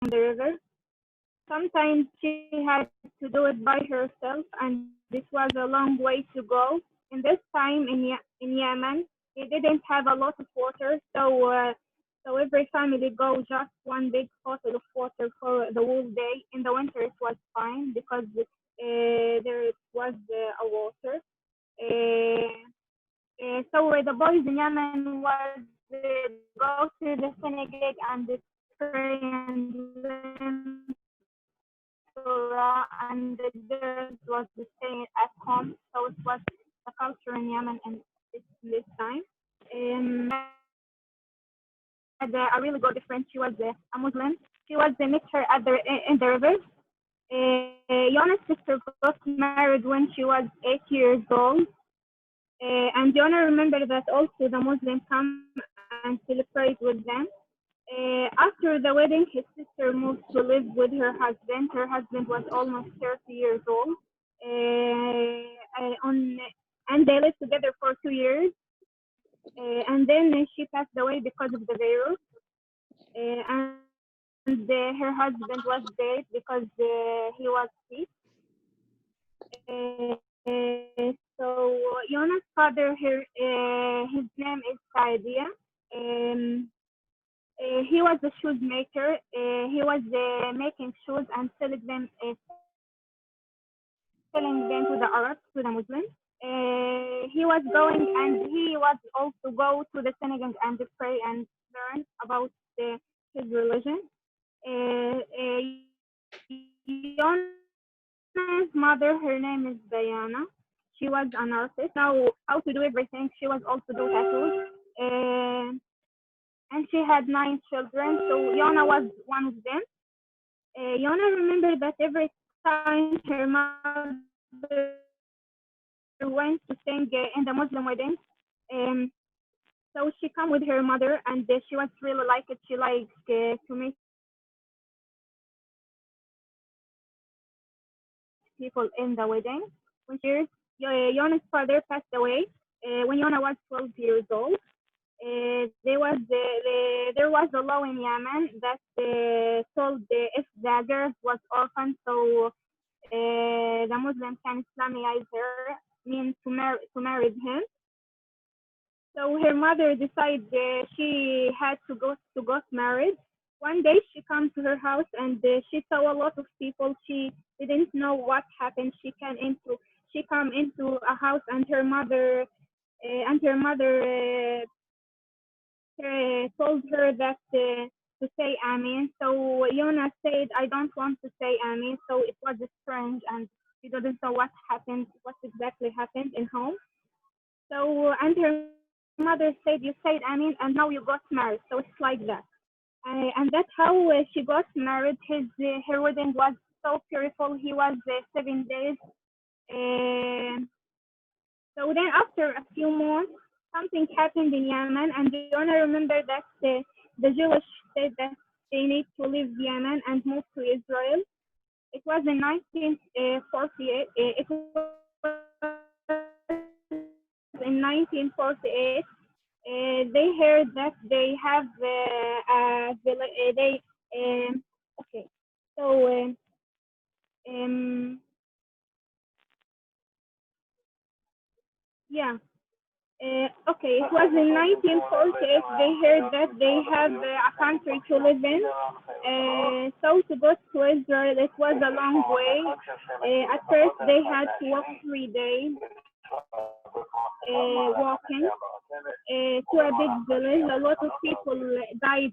the river. Sometimes she had to do it by herself, and this was a long way to go. In this time in Yemen, they didn't have a lot of water, so every family go just one big bottle of water for the whole day. In the winter, it was fine because there was a water. Uh, the boys in Yemen was go to the synagogue and pray and learn Torah, and the girls was staying at home. So it was the culture in Yemen and this time. Yona had a really good friend. She was a Muslim. She was met her at in the river. Yona's sister got married when she was 8 years old. And Yona remembered that also the Muslims come and celebrate with them. After the wedding, his sister moved to live with her husband. Her husband was almost 30 years old. And they lived together for 2 years. And then she passed away because of the virus. And her husband was dead because he was sick. So Yona's father, his name is Sadia. Um, he was a shoes maker. He was making shoes and selling them to the Arabs, to the Muslims. He was going and he was also go to the synagogue and pray and learn about his religion. Yona's mother, her name is Diana. She was an artist. Know how to do everything. She was also do tattoos. Uh, and she had 9 children. So Yona was one of them. Yona remembered that every time her mother went to sing in the Muslim weddings, um, so she come with her mother, and she was really like it. She likes to meet people in the wedding. When she was 12 years, Yona's father passed away when Yona was 12 years old. There was a law in Yemen that told if the girl was orphan, so the Muslim can Islamize her, means to marry him. So her mother decided she had to get married. One day she comes to her house and she saw a lot of people. She didn't know what happened. She come into a house and her mother told her that to say Amin. So Yona said, I don't want to say Amin. So it was strange and she didn't know what exactly happened in home. So, and her mother said, you said Amin and now you got married. So it's like that. And that's how she got married. Her wedding was so beautiful. He was 7 days. Uh, so then after a few months, something happened in Yemen, and Yona remember that the Jewish said that they need to leave Yemen and move to Israel. It was in 1948. It was in 1948. They heard that they have okay. So um, yeah. Okay, it was in 1948. They heard that they have a country to live in. So to go to Israel, it was a long way. At first, they had to walk 3 days walking to a big village. A lot of people died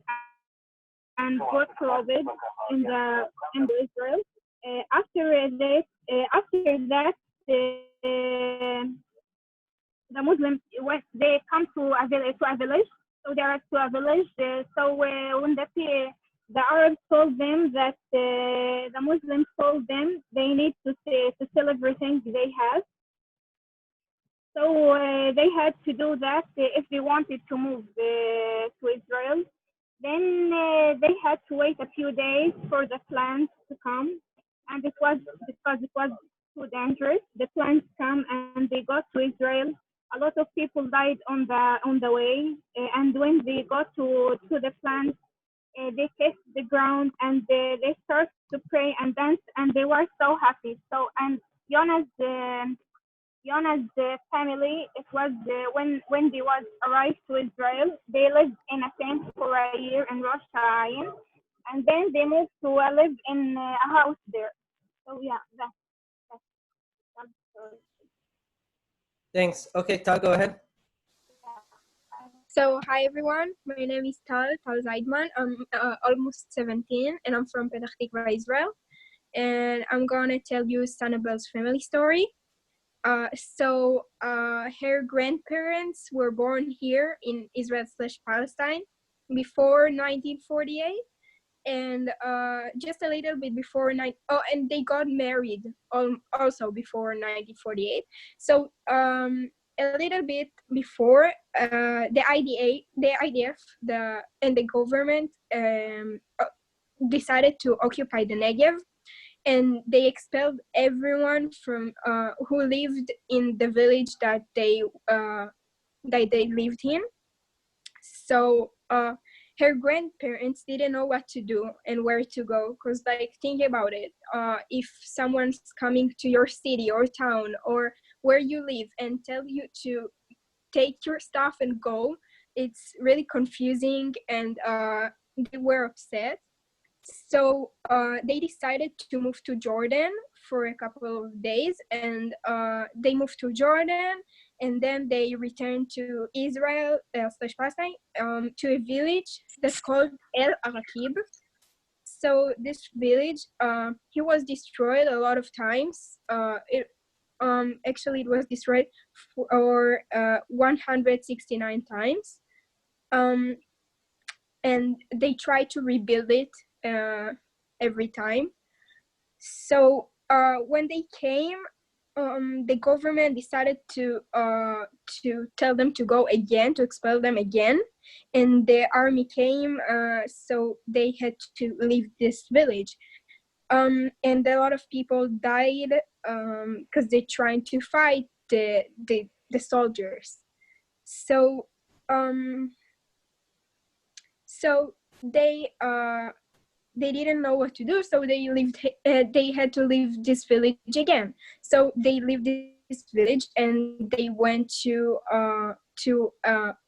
and got robbed in Israel. After that, the Muslims they come to a village. So they are to a village. When the Arabs told them that the Muslims told them they need to sell everything they have. So they had to do that if they wanted to move to Israel. Then they had to wait a few days for the plans to come, and it was because it was too dangerous. The plans come and they got to Israel. A lot of people died on the way, and when they got to the plans, they kissed the ground and they started to pray and dance and they were so happy. So and Jonas Jonas' family, it was when they was arrived to Israel, they lived in a tent for a year in Rosh Hashanah, and then they moved to live in a house there. So yeah, that's one story. Thanks. Okay, Tal, go ahead. So, hi everyone. My name is Tal Zaidman. I'm almost 17 and I'm from Petah Tikva, Israel. And I'm gonna tell you Sanabel's family story. Her grandparents were born here in Israel/Palestine before 1948, and just a little bit before and they got married also before 1948. So a little bit before the IDF, and the government decided to occupy the Negev, and they expelled everyone from who lived in the village that they lived in. So her grandparents didn't know what to do and where to go, because like, think about it, if someone's coming to your city or town or where you live and tell you to take your stuff and go, it's really confusing, and they were upset. So they decided to move to Jordan for a couple of days, and they moved to Jordan, and then they returned to Israel / Palestine, to a village that's called El Arakib. So this village, he was destroyed a lot of times. Actually, it was destroyed for 169 times. And they tried to rebuild it every time. So when they came, the government decided to tell them to go again, to expel them again, and the army came, so they had to leave this village. And a lot of people died because they're trying to fight the soldiers. So so they didn't know what to do, so they had to leave this village again. So they left this village and they went to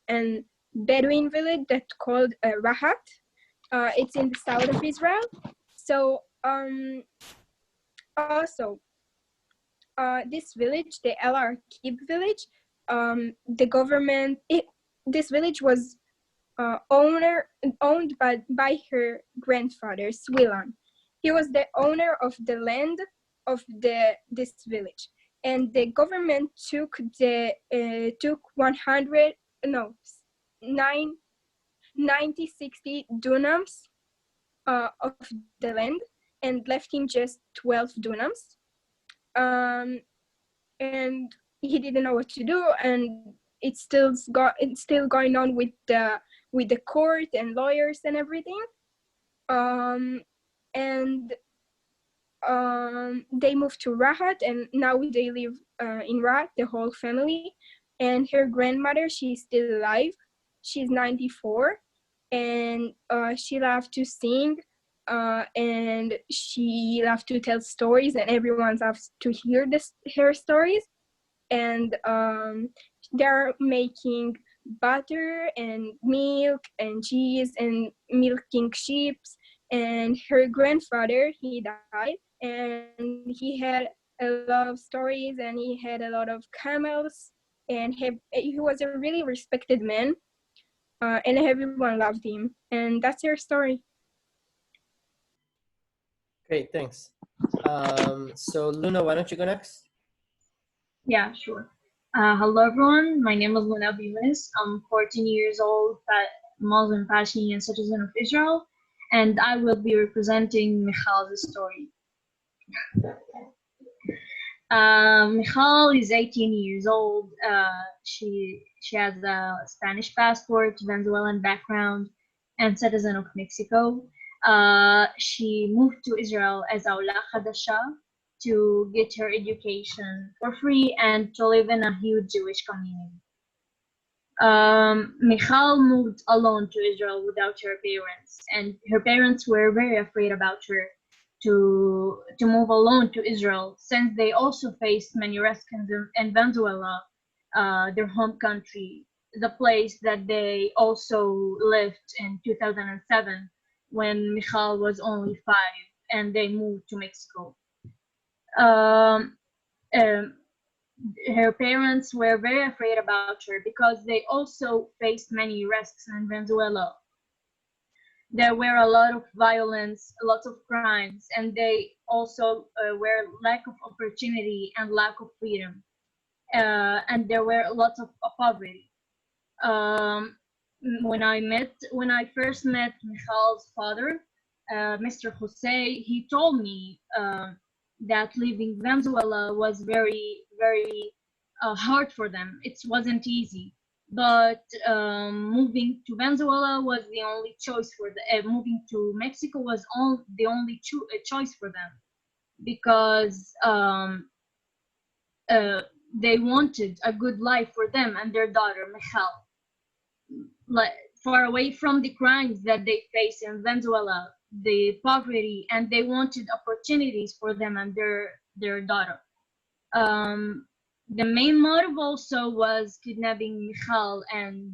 an Bedouin village that's called Rahat. It's in the south of Israel. So also this village, the El Arkib village, the government, this village was owned by her grandfather, Swilan. He was the owner of the land of this village, and the government took 60 dunams of the land and left him just 12 dunams. And he didn't know what to do, and it's still going on with the court and lawyers and everything. And they moved to Rahat, and now they live in Rahat, the whole family. And her grandmother, she's still alive. She's 94, and she loved to sing, and she loved to tell stories, and everyone loves to hear her stories. And they're making butter and milk and cheese and milking sheep. And her grandfather, he died, and he had a lot of stories, and he had a lot of camels, and he was a really respected man, and everyone loved him. And that's her story. Great, thanks. So Luna, why don't you go next? Yeah, sure. Hello everyone, my name is Luna Bilis. I'm 14 years old, Muslim Palestinian citizen of Israel, and I will be representing Michal's story. Michal is 18 years old. She has a Spanish passport, Venezuelan background, and citizen of Mexico. She moved to Israel as Aula Khadasha to get her education for free and to live in a huge Jewish community. Michal moved alone to Israel without her parents, and her parents were very afraid about her to move alone to Israel, since they also faced many risks in Venezuela, their home country, the place that they also lived in 2007 when Michal was only 5 and they moved to Mexico. Um, um, Her parents were very afraid about her because they also faced many risks in Venezuela. There were a lot of violence, a lot of crimes, and they also were lack of opportunity and lack of freedom. And there were lots of poverty. Um, when I first met Michal's father, Mr. Jose, he told me that leaving Venezuela was very, very hard for them. It wasn't easy, but moving to Venezuela was the only choice for the. Moving to Mexico was the only choice for them, because uh, they wanted a good life for them and their daughter Michal, like far away from the crimes that they face in Venezuela, the poverty, and they wanted opportunities for them and their daughter. The main motive also was kidnapping Michal and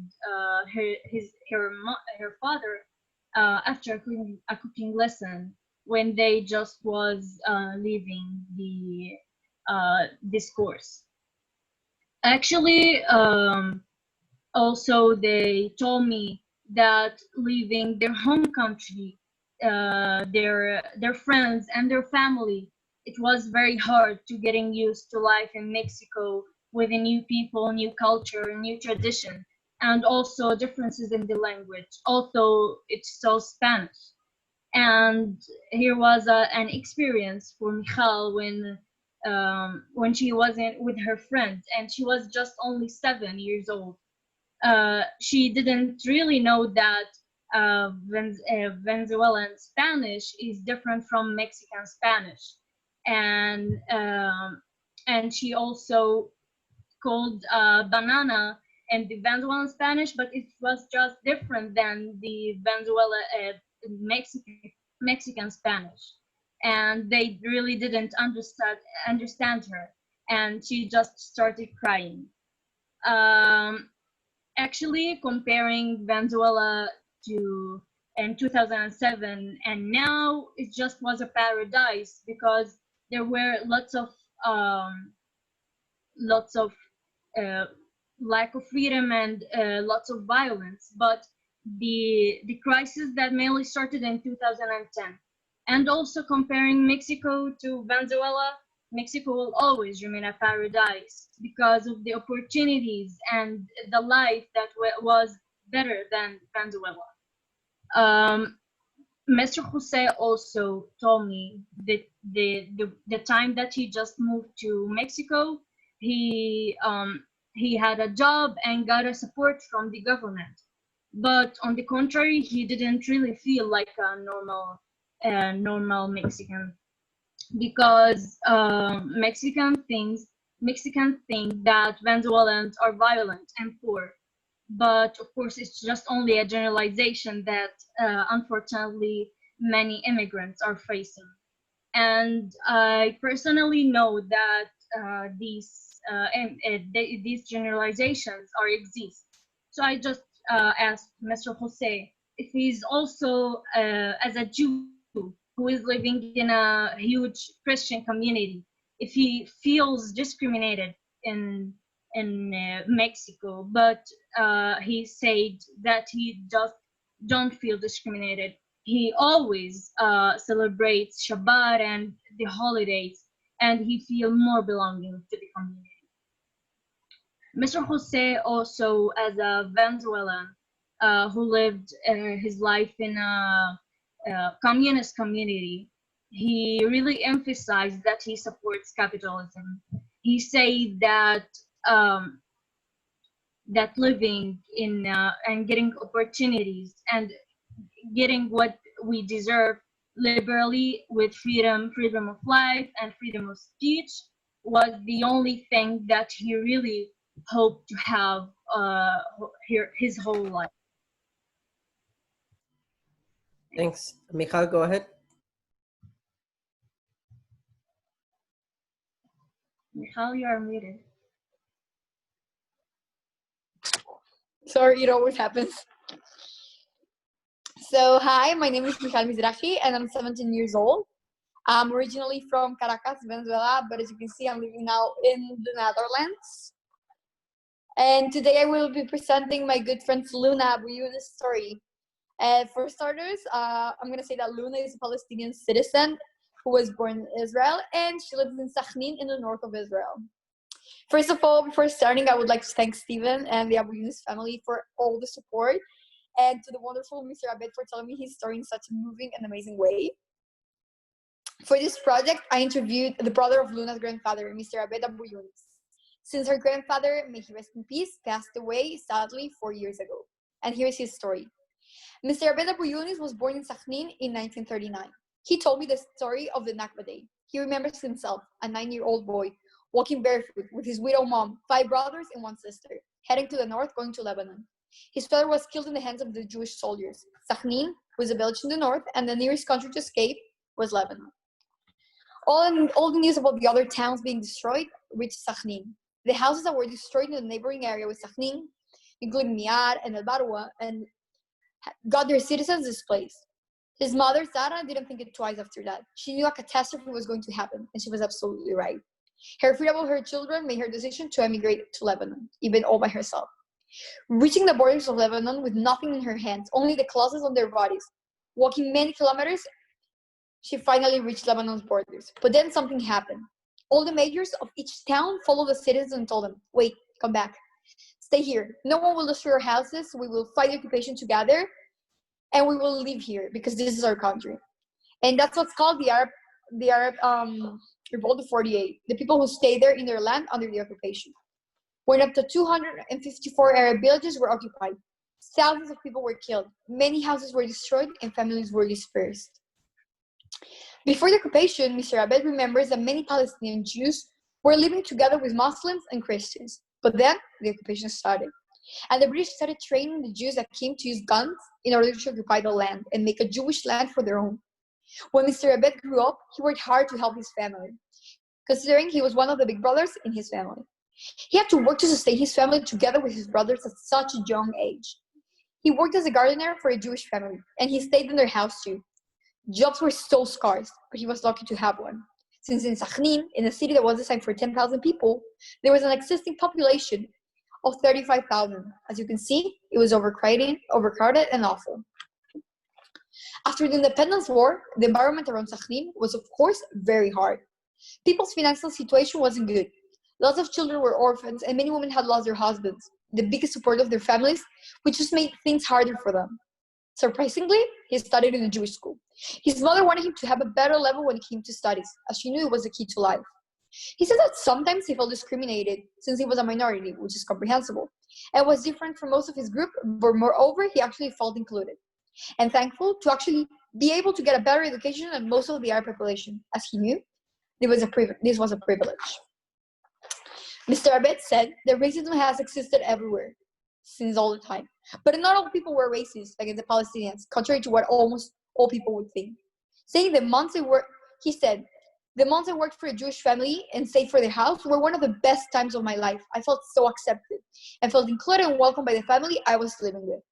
her father after a cooking lesson when they just was leaving the this course. Actually, also they told me that leaving their home country, their friends and their family, it was very hard to getting used to life in Mexico with the new people, new culture, new tradition, and also differences in the language, although it's still Spanish. And here was an experience for Michal when she wasn't with her friends and she was just only 7 years old. She didn't really know that Venezuelan Spanish is different from Mexican Spanish, and she also called banana in the Venezuelan Spanish, but it was just different than the Venezuela Mexican Mexican Spanish, and they really didn't understand her, and she just started crying. Um, Actually, comparing Venezuela to in 2007 and now, it just was a paradise because there were um, lots of uh, lack of freedom and lots of violence. But the crisis that mainly started in 2010, and also comparing Mexico to Venezuela, Mexico will always remain a paradise because of the opportunities and the life that was better than Venezuela. Um, Mr. Jose also told me that the time that he just moved to Mexico, he had a job and got a support from the government. But on the contrary, he didn't really feel like a normal Mexican, because Mexican think that Venezuelans are violent and poor. But of course, it's just only a generalization that unfortunately many immigrants are facing. And I personally know that these generalizations are exist. So I just asked Mr. Jose if he's also, as a Jew who is living in a huge Christian community, if he feels discriminated in Mexico. But he said that he just don't feel discriminated. He always celebrates Shabbat and the holidays, and he feel more belonging to the community. Mr. Jose also, as a Venezuelan who lived his life in a communist community, he really emphasized that he supports capitalism. He said that that living in and getting opportunities and getting what we deserve liberally with freedom of life and freedom of speech was the only thing that he really hope to have his whole life. Thanks. Michal, go ahead. Michal, you are muted. Sorry, it always happens. So, hi, my name is Michal Mizrahi, and I'm 17 years old. I'm originally from Caracas, Venezuela, but as you can see, I'm living now in the Netherlands. And today I will be presenting my good friend Luna Abriouni's story. For starters, I'm going to say that Luna is a Palestinian citizen who was born in Israel, and she lives in Sakhnin in the north of Israel. First of all, before starting, I would like to thank Stephen and the Abriouni's family for all the support, and to the wonderful Mr. Abed for telling me his story in such a moving and amazing way. For this project, I interviewed the brother of Luna's grandfather, Mr. Abed Abriouni's, since her grandfather, may he rest in peace, passed away sadly 4 years ago. And here's his story. Mr. Abed Abriouni's was born in Sakhnin in 1939. He told me the story of the Nakba Day. He remembers himself, a 9-year-old boy, walking barefoot with his widow mom, 5 brothers and 1 sister, heading to the north, going to Lebanon. His father was killed in the hands of the Jewish soldiers. Sakhnin was a village in the north, and the nearest country to escape was Lebanon. All the news about the other towns being destroyed reached Sakhnin. The houses that were destroyed in the neighboring area with Sakhnin, including Miar and El Barwa, and got their citizens displaced. His mother, Sarah, didn't think it twice after that. She knew a catastrophe was going to happen, and she was absolutely right. Her fear about her children made her decision to emigrate to Lebanon, even all by herself. Reaching the borders of Lebanon with nothing in her hands, only the clothes on their bodies, walking many kilometers, she finally reached Lebanon's borders. But then something happened. All the mayors of each town followed the citizens and told them, wait, come back. Stay here. No one will destroy our houses. We will fight the occupation together, and we will live here because this is our country. And that's what's called the Arab Revolt of 48, the people who stayed there in their land under the occupation. When up to 254 Arab villages were occupied, thousands of people were killed, many houses were destroyed, and families were dispersed. Before the occupation, Mr. Abed remembers that many Palestinian Jews were living together with Muslims and Christians. But then the occupation started, and the British started training the Jews that came to use guns in order to occupy the land and make a Jewish land for their own. When Mr. Abed grew up, he worked hard to help his family, considering he was one of the big brothers in his family. He had to work to sustain his family together with his brothers at such a young age. He worked as a gardener for a Jewish family, and he stayed in their house too. Jobs were so scarce, but he was lucky to have one. Since in Sakhnin, in a city that was designed for 10,000 people, there was an existing population of 35,000. As you can see, it was overcrowded and awful. After the independence war, the environment around Sakhnin was, of course, very hard. People's financial situation wasn't good. Lots of children were orphans, and many women had lost their husbands, the biggest support of their families, which just made things harder for them. Surprisingly, he studied in a Jewish school. His mother wanted him to have a better level when it came to studies, as she knew it was the key to life. He said that sometimes he felt discriminated since he was a minority, which is comprehensible, and was different from most of his group, but moreover, he actually felt included and thankful to actually be able to get a better education than most of the Arab population, as he knew this was a privilege. Mr. Abed said that racism has existed everywhere, since all the time. But not all people were racist against the Palestinians, contrary to what almost all people would think. Saying he said, the months I worked for a Jewish family and saved for their house were one of the best times of my life. I felt so accepted and felt included and welcomed by the family I was living with.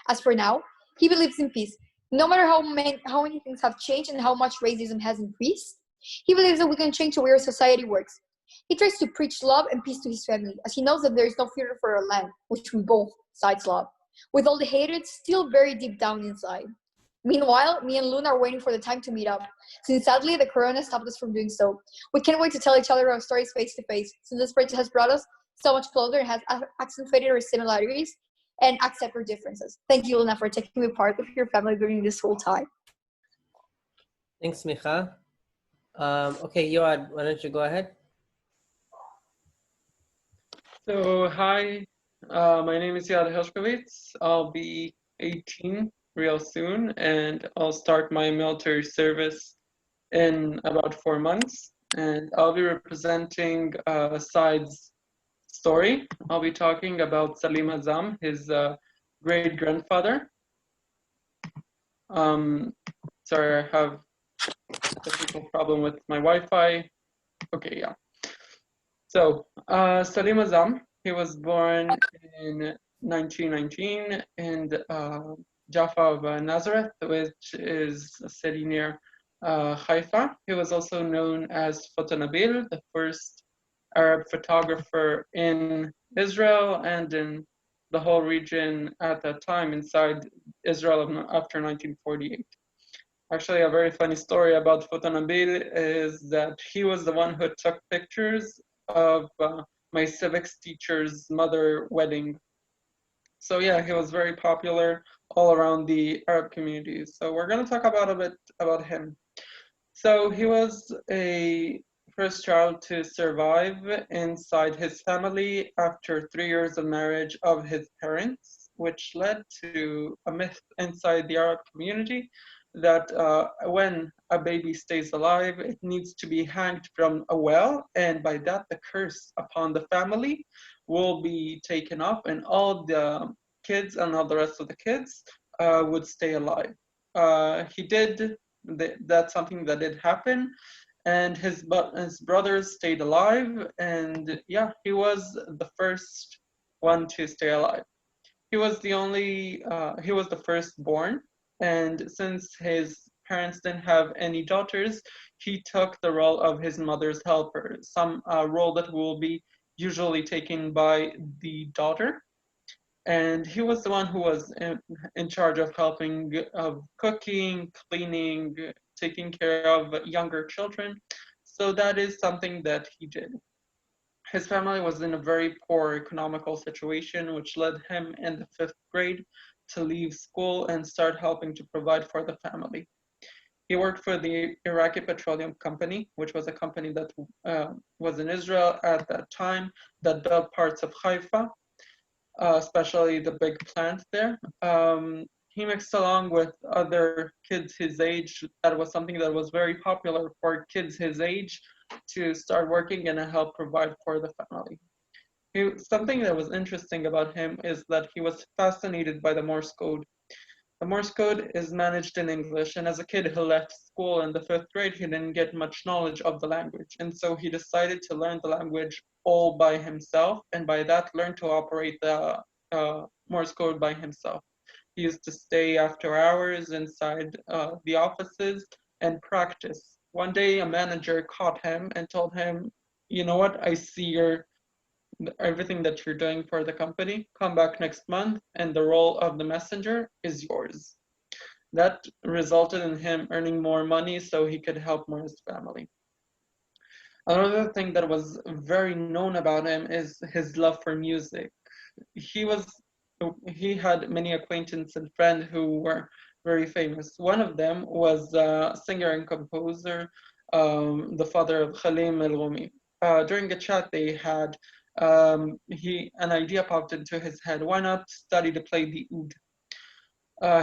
As for now, he believes in peace. No matter how many things have changed and how much racism has increased, he believes that we can change the way our society works. He tries to preach love and peace to his family, as he knows that there is no future for our land, which we both sides love, with all the hatred still very deep down inside. Meanwhile, me and Luna are waiting for the time to meet up, since sadly the corona stopped us from doing so. We can't wait to tell each other our stories face to face, since this project has brought us so much closer and has accentuated our similarities and accept our differences. Thank you, Luna, for taking me part of your family during this whole time. Thanks, Micha. Okay, Yoad, why don't you go ahead? So, hi, my name is Yoad Hershkovitz. I'll be 18 real soon, and I'll start my military service in about 4 months. And I'll be representing sides story. I'll be talking about Salim Azam, his great-grandfather. Sorry, I have a technical problem with my Wi-Fi. Okay, yeah. So, Salim Azam, he was born in 1919 in Jaffa of Nazareth, which is a city near Haifa. He was also known as Nabil, the first Arab photographer in Israel and in the whole region at that time inside Israel after 1948. Actually, a very funny story about Nabil is that he was the one who took pictures of my civics teacher's mother wedding. So yeah, he was very popular all around the Arab community. So we're going to talk about a bit about him. So he was a first child to survive inside his family after 3 years of marriage of his parents, which led to a myth inside the Arab community that when a baby stays alive, it needs to be hanged from a well, and by that, the curse upon the family will be taken off, and all the kids and all the rest of the kids would stay alive. He did that's something that did happen, and his brothers stayed alive, and yeah, he was the first one to stay alive. He was he was the firstborn, and since his parents didn't have any daughters, he took the role of his mother's helper, some role that will be usually taken by the daughter. And he was the one who was in charge of helping of cooking, cleaning, taking care of younger children. So that is something that he did. His family was in a very poor economical situation, which led him in the 5th grade to leave school and start helping to provide for the family. He worked for the Iraqi Petroleum Company, which was a company that was in Israel at that time that built parts of Haifa, especially the big plant there. He mixed along with other kids his age. That was something that was very popular for kids his age to start working and help provide for the family. Something that was interesting about him is that he was fascinated by the Morse code. The Morse code is managed in English, and as a kid who left school in the 5th grade, he didn't get much knowledge of the language, and so he decided to learn the language all by himself, and by that learn to operate the Morse code by himself. He used to stay after hours inside the offices and practice. One day, a manager caught him and told him, "You know what? I see everything that you're doing for the company. Come back next month, and the role of the messenger is yours." That resulted in him earning more money so he could help more his family. Another thing that was very known about him is his love for music. He had many acquaintances and friends who were very famous. One of them was a singer and composer, the father of Khalim el-Rumi. During a chat they had, an idea popped into his head. Why not study to play the oud?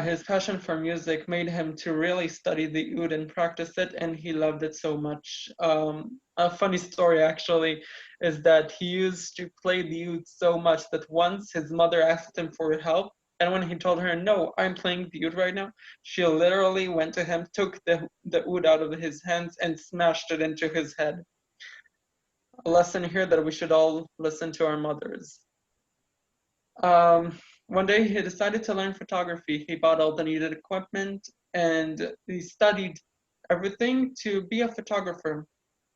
His passion for music made him to really study the oud and practice it, and he loved it so much. A funny story actually is that he used to play the oud so much that once his mother asked him for help, and when he told her, "No, I'm playing the oud right now," she literally went to him, took the oud out of his hands, and smashed it into his head. A lesson here that we should all listen to our mothers. One day he decided to learn photography. He bought all the needed equipment and he studied everything to be a photographer.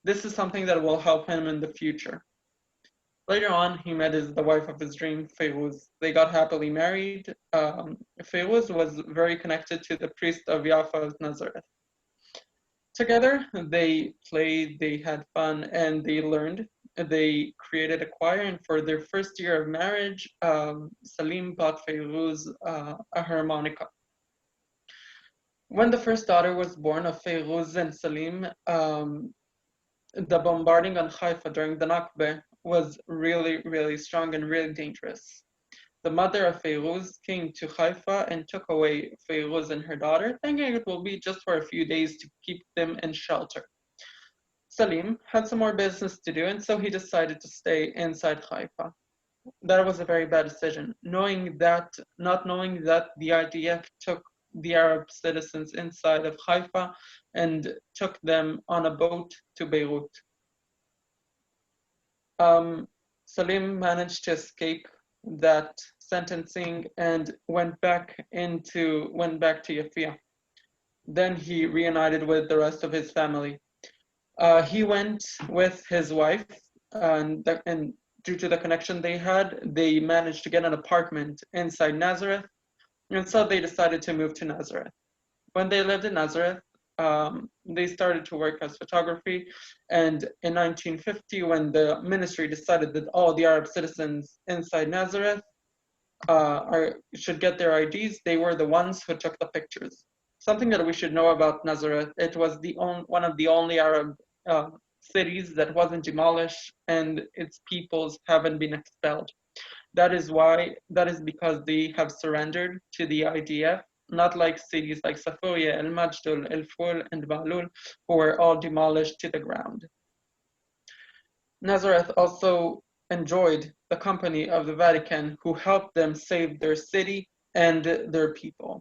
This is something that will help him in the future. Later on, he met the wife of his dream, Feiruz. They got happily married. Feiruz was very connected to the priest of Jaffa of Nazareth. Together, they played, they had fun, and they learned. They created a choir, and for their first year of marriage, Salim bought Feiruz a harmonica. When the first daughter was born of Feiruz and Salim, the bombarding on Haifa during the Nakba was really, really strong and really dangerous. The mother of Feiruz came to Haifa and took away Feiruz and her daughter, thinking it will be just for a few days to keep them in shelter. Salim had some more business to do, and so he decided to stay inside Haifa. That was a very bad decision, not knowing that the IDF took the Arab citizens inside of Haifa and took them on a boat to Beirut. Salim managed to escape that sentencing and went back to Yafia. Then he reunited with the rest of his family. He went with his wife, and due to the connection they had, they managed to get an apartment inside Nazareth, and so they decided to move to Nazareth. When they lived in Nazareth, they started to work as photography, and in 1950, when the ministry decided that all the Arab citizens inside Nazareth should get their IDs, they were the ones who took the pictures. Something that we should know about Nazareth, it was one of the only Arab cities that wasn't demolished and its peoples haven't been expelled. That is because they have surrendered to the IDF, not like cities like Safuria, El Majdul, El Ful, and Baalul, who were all demolished to the ground. Nazareth also enjoyed the company of the Vatican, who helped them save their city and their people.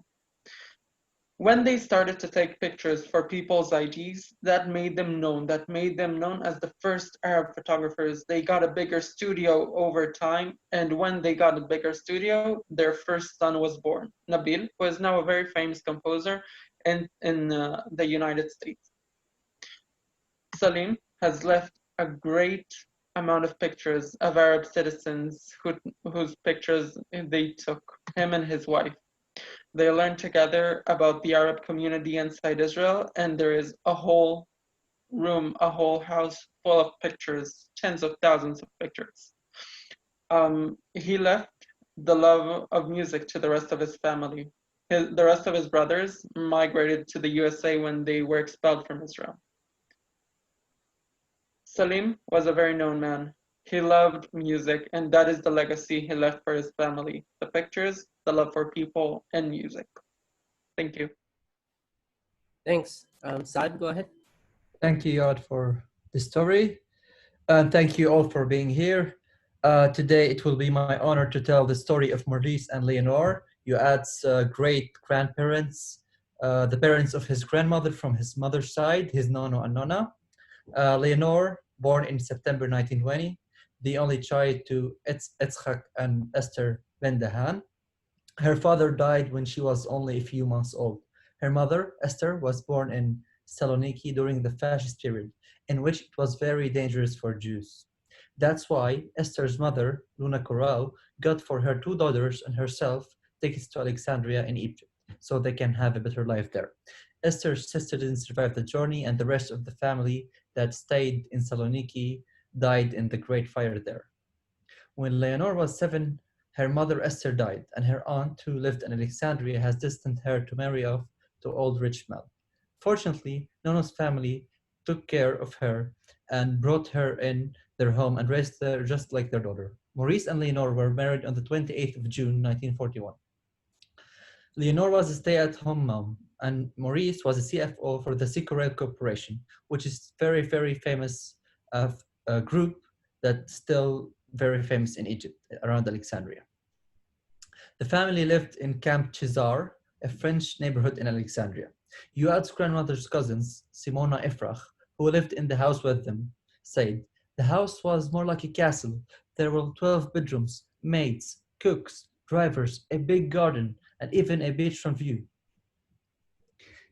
When they started to take pictures for people's IDs, that made them known as the first Arab photographers. They got a bigger studio over time, and when they got a bigger studio, their first son was born, Nabil, who is now a very famous composer in the United States. Salim has left a great amount of pictures of Arab citizens whose pictures they took, him and his wife. They learned together about the Arab community inside Israel, and there is a whole room, a whole house full of pictures, tens of thousands of pictures. He left the love of music to the rest of his family. The rest of his brothers migrated to the USA when they were expelled from Israel. Salim was a very known man. He loved music, and that is the legacy he left for his family. The pictures, the love for people, and music. Thank you. Thanks. Saad, go ahead. Thank you, Yad, for the story. And thank you all for being here. Today, it will be my honor to tell the story of Maurice and Leonore, Yuad's great grandparents, the parents of his grandmother from his mother's side, his nono and nona. Leonore, born in September 1920, the only child to Itzhak and Esther Vendahan. Her father died when she was only a few months old. Her mother, Esther, was born in Saloniki during the fascist period, in which it was very dangerous for Jews. That's why Esther's mother, Luna Corral, got for her two daughters and herself tickets to Alexandria in Egypt, so they can have a better life there. Esther's sister didn't survive the journey, and the rest of the family that stayed in Saloniki died in the Great Fire there. When Leonore was 7, her mother Esther died, and her aunt, who lived in Alexandria, has destined her to marry off to old rich Mel. Fortunately, Nono's family took care of her and brought her in their home and raised her just like their daughter. Maurice and Leonore were married on the 28th of June, 1941. Leonore was a stay-at-home mom, and Maurice was a CFO for the Secorel Corporation, which is very, very famous group that's still very famous in Egypt, around Alexandria. The family lived in Camp Cesar, a French neighborhood in Alexandria. Yuad's grandmother's cousins, Simona Efrach, who lived in the house with them, said, "The house was more like a castle. There were 12 bedrooms, maids, cooks, drivers, a big garden, and even a beachfront view."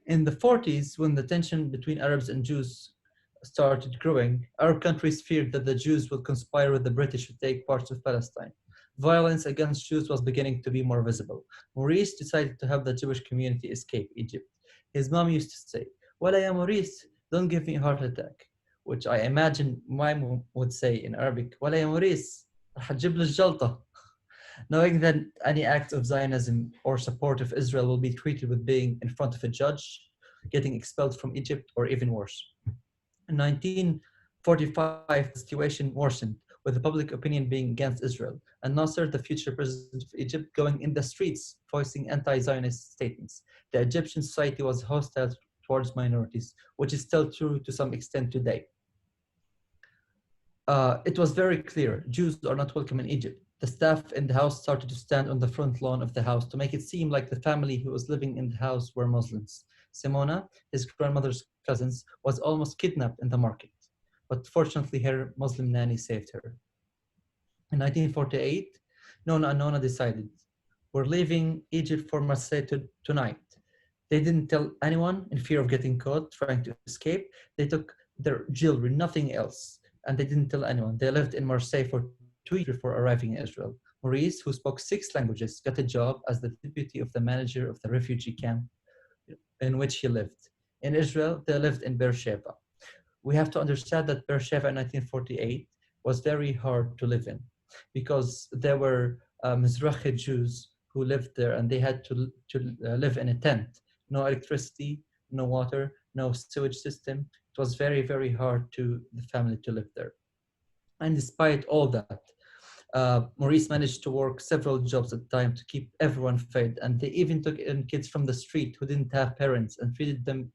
In the 40s, when the tension between Arabs and Jews started growing, Arab countries feared that the Jews would conspire with the British to take parts of Palestine. Violence against Jews was beginning to be more visible. Maurice decided to help the Jewish community escape Egypt. His mom used to say, "Wala ya Maurice, don't give me a heart attack," which I imagine my mom would say in Arabic, "Wala ya Maurice, رح تجيب لي الجلطة," knowing that any act of Zionism or support of Israel will be treated with being in front of a judge, getting expelled from Egypt, or even worse. In 1945, the situation worsened, with the public opinion being against Israel, and Nasser, the future president of Egypt, going in the streets, voicing anti-Zionist statements. The Egyptian society was hostile towards minorities, which is still true to some extent today. It was very clear Jews are not welcome in Egypt. The staff in the house started to stand on the front lawn of the house to make it seem like the family who was living in the house were Muslims. Simona, his grandmother's cousins, was almost kidnapped in the market, but fortunately her Muslim nanny saved her. In 1948, Nona and Nona decided, we're leaving Egypt for Marseille tonight. They didn't tell anyone in fear of getting caught trying to escape. They took their jewelry, nothing else, and they didn't tell anyone. They lived in Marseille for 2 years before arriving in Israel. Maurice, who spoke 6 languages, got a job as the deputy of the manager of the refugee camp in which he lived. In Israel, they lived in Beersheba. We have to understand that Beersheba in 1948 was very hard to live in because there were Mizrahi Jews who lived there and they had to live in a tent. No electricity, no water, no sewage system. It was very, very hard to the family to live there. And despite all that, Maurice managed to work several jobs at the time to keep everyone fed. And they even took in kids from the street who didn't have parents and treated them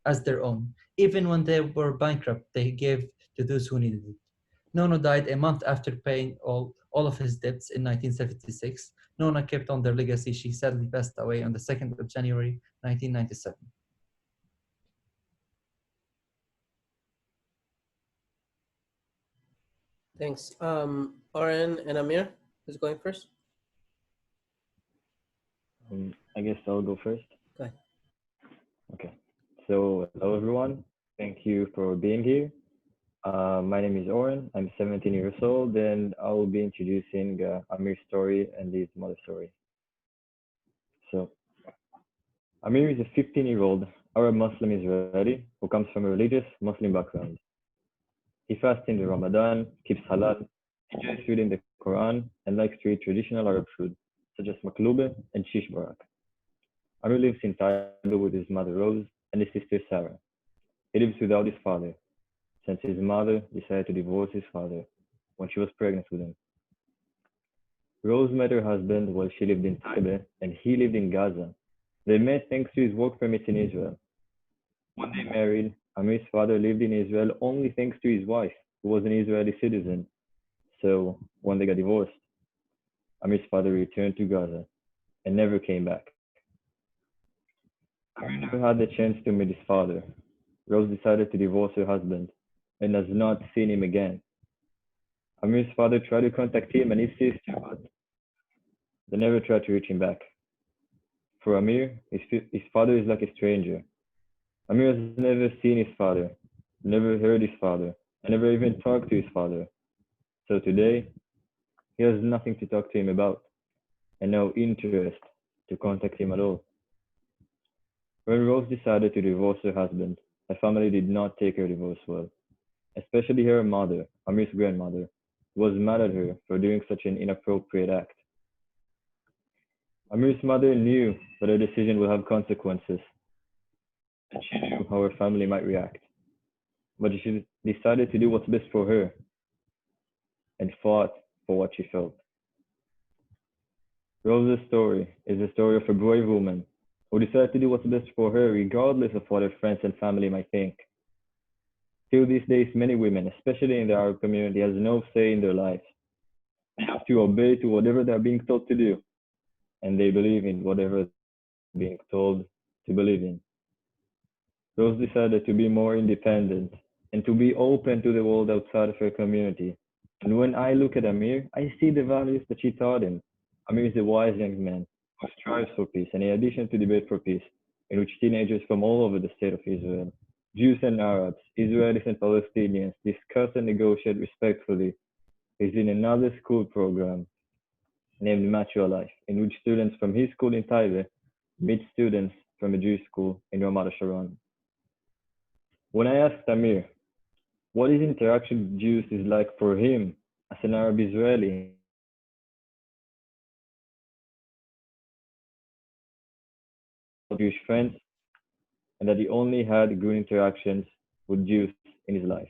as their own. Even when they were bankrupt, they gave to those who needed it. Nono died a month after paying all of his debts in 1976. Nona kept on their legacy. She sadly passed away on the 2nd of January, 1997. Thanks. Oren and Amir, who's going first? I guess I'll go first. Go ahead. Okay. So, hello everyone. Thank you for being here. My name is Oren. I'm 17 years old, and I will be introducing Amir's story and his mother's story. So, Amir is a 15-year-old Arab Muslim Israeli who comes from a religious Muslim background. He fasts in the Ramadan, keeps halal, enjoys reading the Quran, and likes to eat traditional Arab food, such as maklube and shish barak. Amir lives in Taiba with his mother Rose and his sister Sarah. He lives without his father, since his mother decided to divorce his father when she was pregnant with him. Rose met her husband while she lived in Taiba and he lived in Gaza. They met thanks to his work permits in Israel. When they married, Amir's father lived in Israel only thanks to his wife, who was an Israeli citizen. So when they got divorced, Amir's father returned to Gaza and never came back. Amir never had the chance to meet his father. Rose decided to divorce her husband and has not seen him again. Amir's father tried to contact him and his sister, but they never tried to reach him back. For Amir, his father is like a stranger. Amir has never seen his father, never heard his father, and never even talked to his father. So today, he has nothing to talk to him about, and no interest to contact him at all. When Rose decided to divorce her husband, her family did not take her divorce well. Especially her mother, Amir's grandmother, was mad at her for doing such an inappropriate act. Amir's mother knew that her decision will have consequences, and she knew how her family might react. But she decided to do what's best for her and fought for what she felt. Rose's story is the story of a brave woman who decided to do what's best for her regardless of what her friends and family might think. Till these days, many women, especially in the Arab community, has no say in their lives. They have to obey to whatever they're being told to do, and they believe in whatever they're being told to believe in. Rose decided to be more independent and to be open to the world outside of her community. And when I look at Amir, I see the values that she taught him. Amir is a wise young man who strives for peace, and in addition to debate for peace, in which teenagers from all over the state of Israel, Jews and Arabs, Israelis and Palestinians discuss and negotiate respectfully, is in another school program named Mature Life, in which students from his school in Taiba meet students from a Jewish school in Ramat Sharon. When I asked Amir what his interaction with Jews is like for him as an Arab Israeli, Jewish friends, and that he only had good interactions with Jews in his life.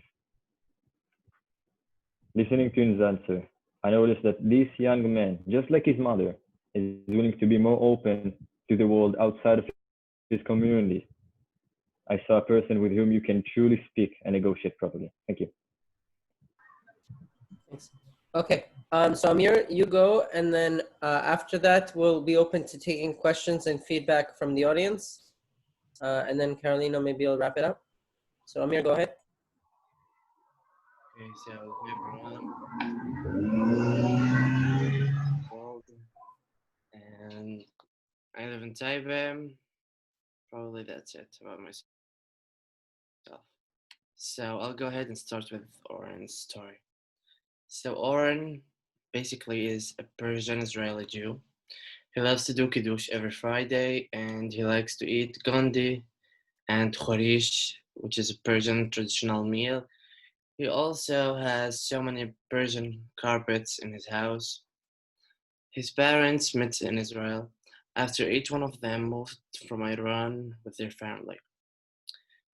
Listening to his answer, I noticed that this young man, just like his mother, is willing to be more open to the world outside of his community. I saw a person with whom you can truly speak and negotiate properly. Thank you. Thanks. Okay, so Amir, you go, and then after that, we'll be open to taking questions and feedback from the audience. And then Carolina, maybe you'll wrap it up. So Amir, go ahead. Okay, so everyone, world, and I live in Taipei. Probably that's it about myself. So I'll go ahead and start with Oren's story. So Oren basically is a Persian Israeli Jew. He loves to do kiddush every Friday, and he likes to eat gondi and khorish, which is a Persian traditional meal. He also has so many Persian carpets in his house. His parents met in Israel after each one of them moved from Iran with their family.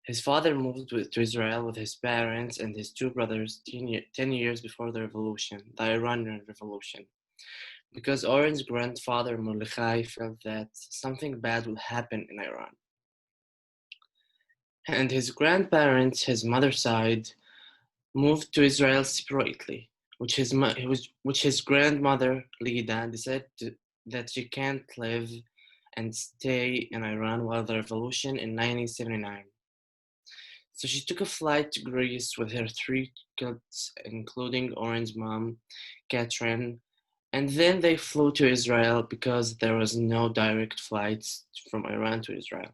His father moved to Israel with his parents and his two brothers 10 years before the revolution, the Iranian Revolution, because Oren's grandfather Mordechai felt that something bad would happen in Iran. And his grandparents, his mother's side, moved to Israel separately, which his grandmother Lida decided that she can't live and stay in Iran while the revolution in 1979. So she took a flight to Greece with her three kids, including Oren's mom, Catherine, and then they flew to Israel because there was no direct flights from Iran to Israel.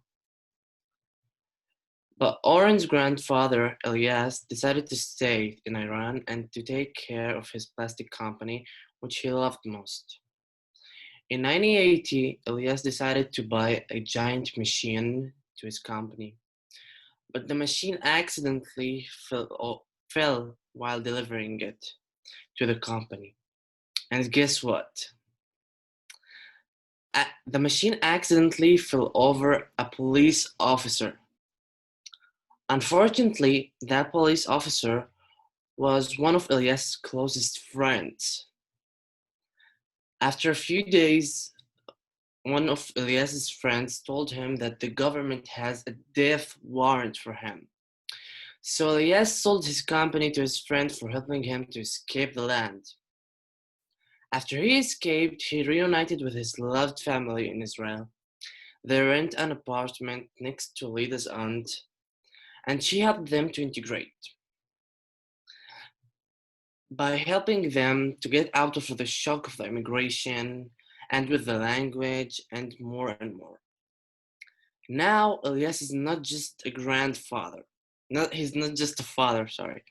But Oren's grandfather, Elias, decided to stay in Iran and to take care of his plastic company, which he loved most. In 1980, Elias decided to buy a giant machine to his company, but the machine accidentally fell while delivering it to the company. And guess what? The machine accidentally fell over a police officer. Unfortunately, that police officer was one of Elias' closest friends. After a few days, one of Elias's friends told him that the government has a death warrant for him. So Elias sold his company to his friend for helping him to escape the land. After he escaped, he reunited with his loved family in Israel. They rent an apartment next to Lida's aunt, and she helped them to integrate by helping them to get out of the shock of the immigration and with the language and more and more. Now, Elias is not just a grandfather. He's not just a father, sorry.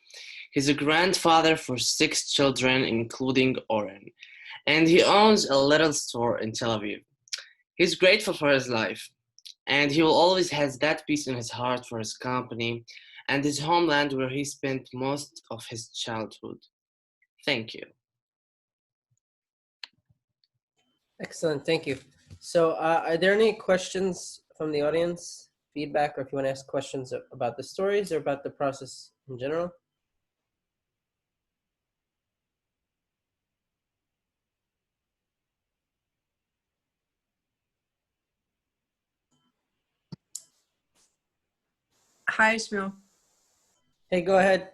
He's a grandfather for 6 children, including Oren. And he owns a little store in Tel Aviv. He's grateful for his life. And he will always has that peace in his heart for his company and his homeland where he spent most of his childhood. Thank you. Excellent, thank you. So are there any questions from the audience, feedback, or if you want to ask questions about the stories or about the process in general? Hi, Shmuel. Hey, go ahead.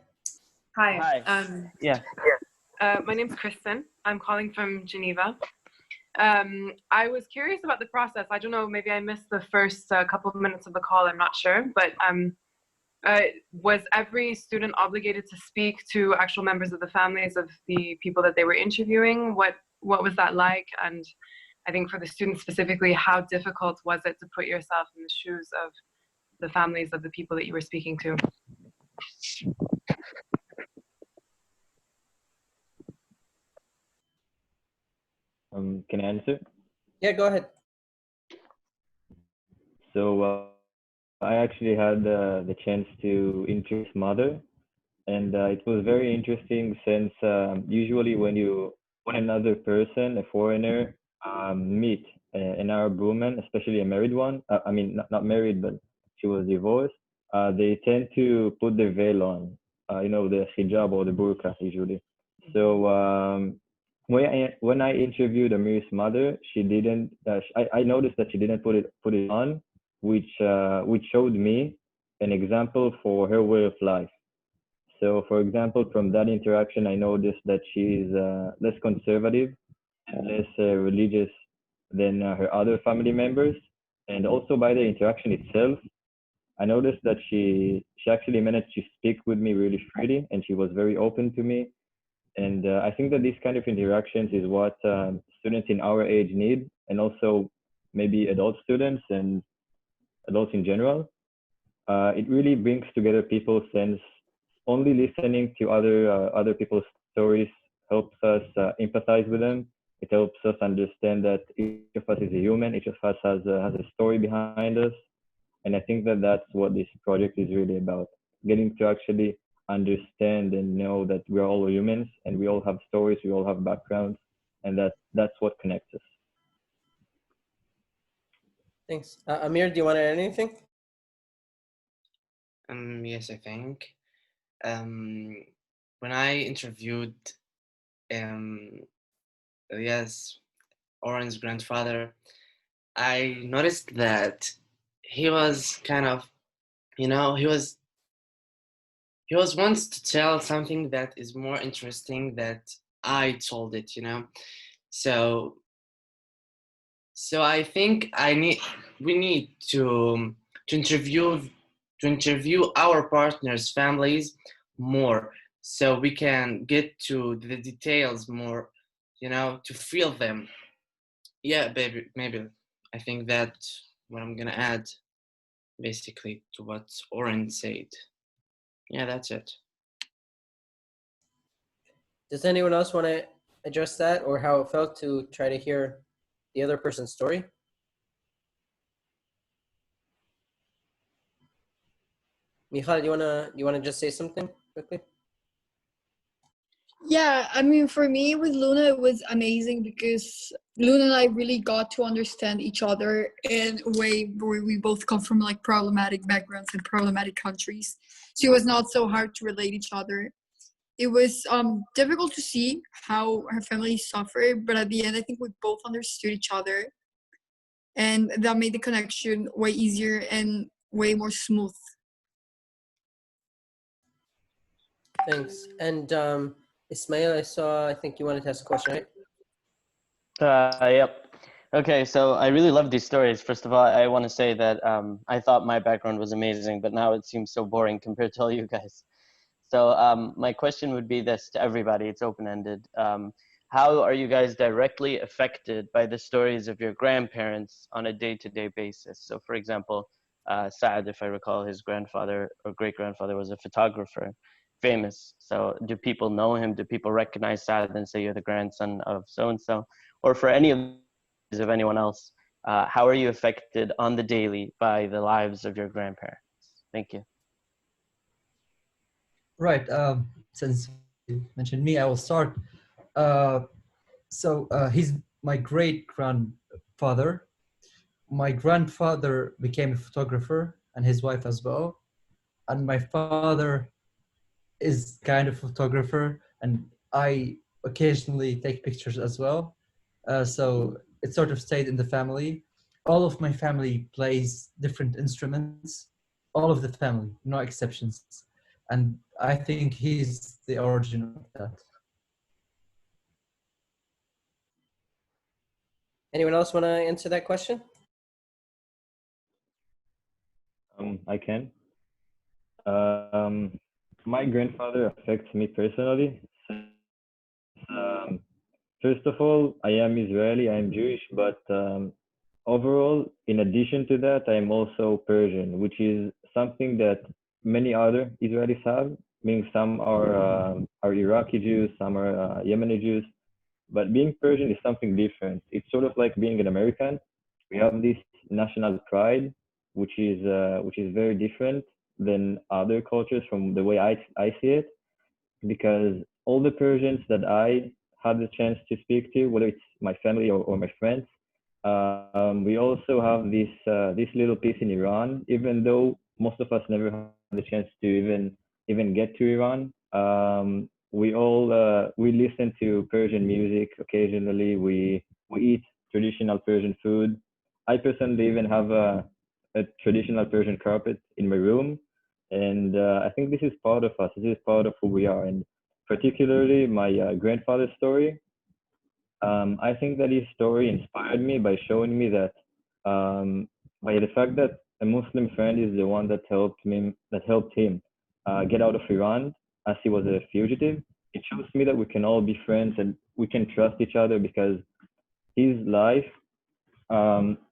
Hi. Yeah. My name's Kristen. I'm calling from Geneva. I was curious about the process. I don't know, maybe I missed the first couple of minutes of the call. I'm not sure. But was every student obligated to speak to actual members of the families of the people that they were interviewing? What was that like? And I think for the students specifically, how difficult was it to put yourself in the shoes of the families of the people that you were speaking to? Can I answer? Yeah, go ahead. So I actually had the chance to interview his mother, and it was very interesting since usually when another person, a foreigner, meet an Arab woman, especially a married one, I mean not married, but she was divorced, they tend to put the veil on, the hijab or the burqa usually. So when I interviewed Amir's mother, she didn't. I noticed that she didn't put it on, which showed me an example for her way of life. So, for example, from that interaction, I noticed that she's less conservative and less religious than her other family members. And also by the interaction itself, I noticed that she actually managed to speak with me really freely, and she was very open to me. And I think that these kind of interactions is what students in our age need, and also maybe adult students and adults in general. It really brings together people since only listening to other people's stories helps us empathize with them. It helps us understand that each of us is a human. Each of us has a story behind us, and I think that that's what this project is really about: getting to actually understand and know that we're all humans and we all have stories, we all have backgrounds, and that's what connects us. Thanks. Amir, do you want to add anything? Yes, I think. When I interviewed, um, yes, Oren's grandfather, I noticed that he was kind of, he was wants to tell something that is more interesting that I told it. So so I think we need to interview our partners' families more, so we can get to the details more, to feel them. Yeah, baby, maybe I think that's what I'm gonna add basically to what Oren said. Yeah, that's it. Does anyone else want to address that, or how it felt to try to hear the other person's story? Michal, you wanna just say something quickly? Yeah, I mean, for me with Luna, it was amazing because Luna and I really got to understand each other in a way where we both come from like problematic backgrounds and problematic countries. So it was not so hard to relate each other. It was difficult to see how her family suffered, but at the end, I think we both understood each other, and that made the connection way easier and way more smooth. Thanks. And Ismail, I think you wanted to ask a question, right? Yep. Okay, so I really love these stories. First of all, I want to say that I thought my background was amazing, but now it seems so boring compared to all you guys. So my question would be this to everybody, it's open-ended. How are you guys directly affected by the stories of your grandparents on a day-to-day basis? So for example, Saad, if I recall, his grandfather or great-grandfather was a photographer, famous. So do people know him? Do people recognize Saad and say you're the grandson of so-and-so? Or for any of anyone else, how are you affected on the daily by the lives of your grandparents? Thank you. Right. Since you mentioned me, I will start. Uh, he's my great grandfather. My grandfather became a photographer and his wife as well. And my father is kind of photographer, and I occasionally take pictures as well. So it sort of stayed in the family. All of my family plays different instruments. All of the family, no exceptions. And I think he's the origin of that. Anyone else want to answer that question? I can. Um, my grandfather affects me personally. Um, First of all, I am Israeli, I am Jewish, but overall, in addition to that, I am also Persian, which is something that many other Israelis have. Meaning some are Iraqi Jews, some are Yemeni Jews, but being Persian is something different. It's sort of like being an American. We have this national pride, which is very different than other cultures from the way I see it, because all the Persians that I had the chance to speak to, whether it's my family or my friends, we also have this little piece in Iran. Even though most of us never had the chance to even get to Iran, we listen to Persian music occasionally. We eat traditional Persian food. I personally even have a traditional Persian carpet in my room. And I think this is part of us. This is part of who we are. And particularly my grandfather's story. I think that his story inspired me by showing me that by the fact that a Muslim friend is the one that helped him get out of Iran as he was a fugitive. It shows me that we can all be friends and we can trust each other because his life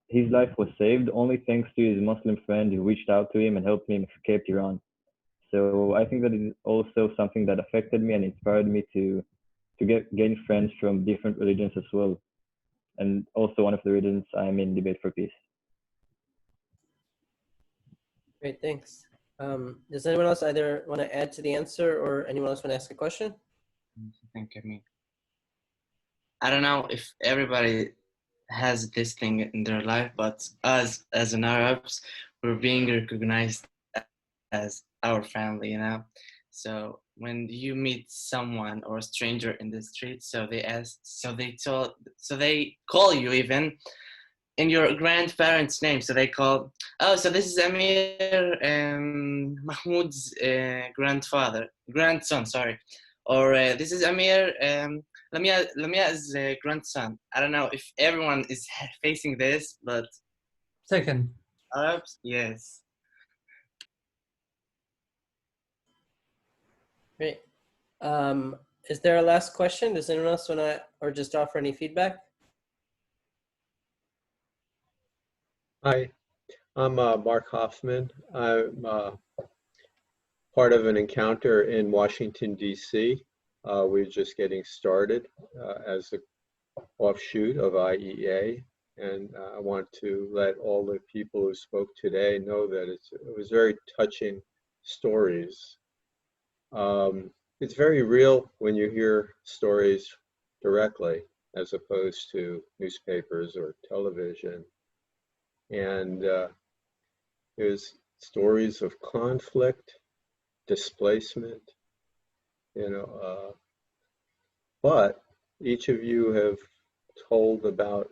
his life was saved only thanks to his Muslim friend who reached out to him and helped him escape Iran. So I think that is also something that affected me and inspired me to gain friends from different religions as well. And also one of the reasons I'm in Debate for Peace. Great, thanks. Does anyone else either want to add to the answer or anyone else want to ask a question? Think of me. I don't know if everybody has this thing in their life, but us as an Arabs, we're being recognized as our family, you know. So when you meet someone or a stranger in the street, so they call you even in your grandparents' name. So they call, oh, so this is Amir Mahmoud's grandson, sorry, or this is Amir Lamia's grandson. I don't know if everyone is facing this, but Second. Arabs, yes. Great. Is there a last question? Does anyone else want to, or just offer any feedback? Hi, I'm Mark Hoffman. I'm part of an encounter in Washington, D.C. We're just getting started as an offshoot of IEA. And I want to let all the people who spoke today know that it was very touching stories. It's very real when you hear stories directly as opposed to newspapers or television. And there's stories of conflict, displacement, you know, but each of you have told about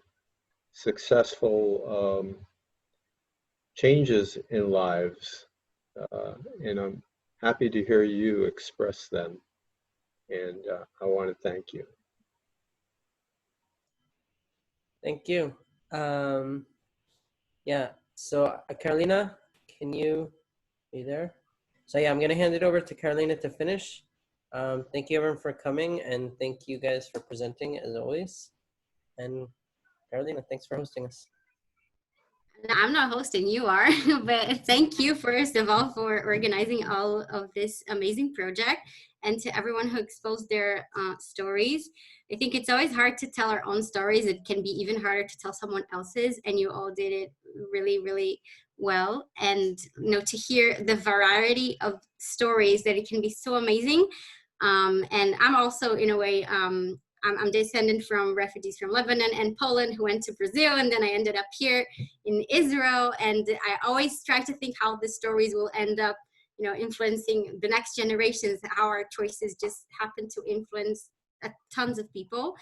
successful changes in lives, and I'm happy to hear you express them, and I want to thank you. Thank you. Yeah, so Carolina, can you be there? So yeah, I'm gonna hand it over to Carolina to finish. Thank you everyone for coming and thank you guys for presenting as always. And Carolina, thanks for hosting us. I'm not hosting, you are, but thank you first of all for organizing all of this amazing project and to everyone who exposed their stories. I think it's always hard to tell our own stories. It can be even harder to tell someone else's, and you all did it really, really well. And you know, to hear the variety of stories, that it can be so amazing. And I'm also, in a way, I'm descendant from refugees from Lebanon and Poland who went to Brazil, and then I ended up here in Israel. And I always try to think how the stories will end up, you know, influencing the next generations, how our choices just happen to influence tons of people.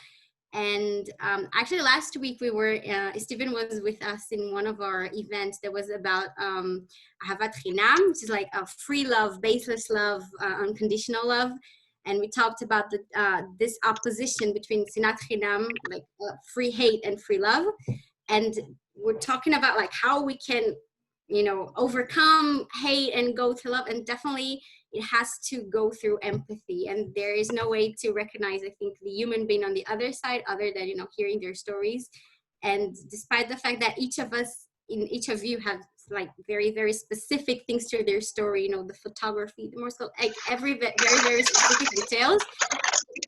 And actually last week we were, Stephen was with us in one of our events that was about Ahavat Chinam, which is like a free love, baseless love, unconditional love. And we talked about this opposition between Sinat Chinam, like free hate and free love. And we're talking about like how we can, you know, overcome hate and go to love. And definitely it has to go through empathy. And there is no way to recognize, I think, the human being on the other side other than, you know, hearing their stories. And despite the fact that each of us, in each of you have like very, very specific things to their story, you know, the photography, the Morse code, like every very, very specific details,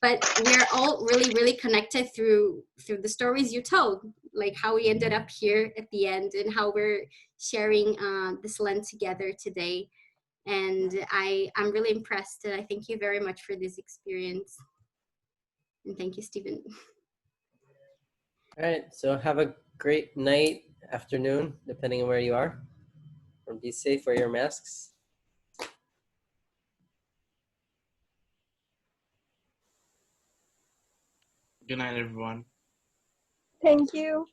but we're all really, really connected through the stories you told, like how we ended up here at the end and how we're sharing this land together today. And I'm really impressed, and I thank you very much for this experience. And thank you, Stephen. All right, so have a great night, afternoon, depending on where you are. Or be safe, wear your masks. Good night, everyone. Thank you.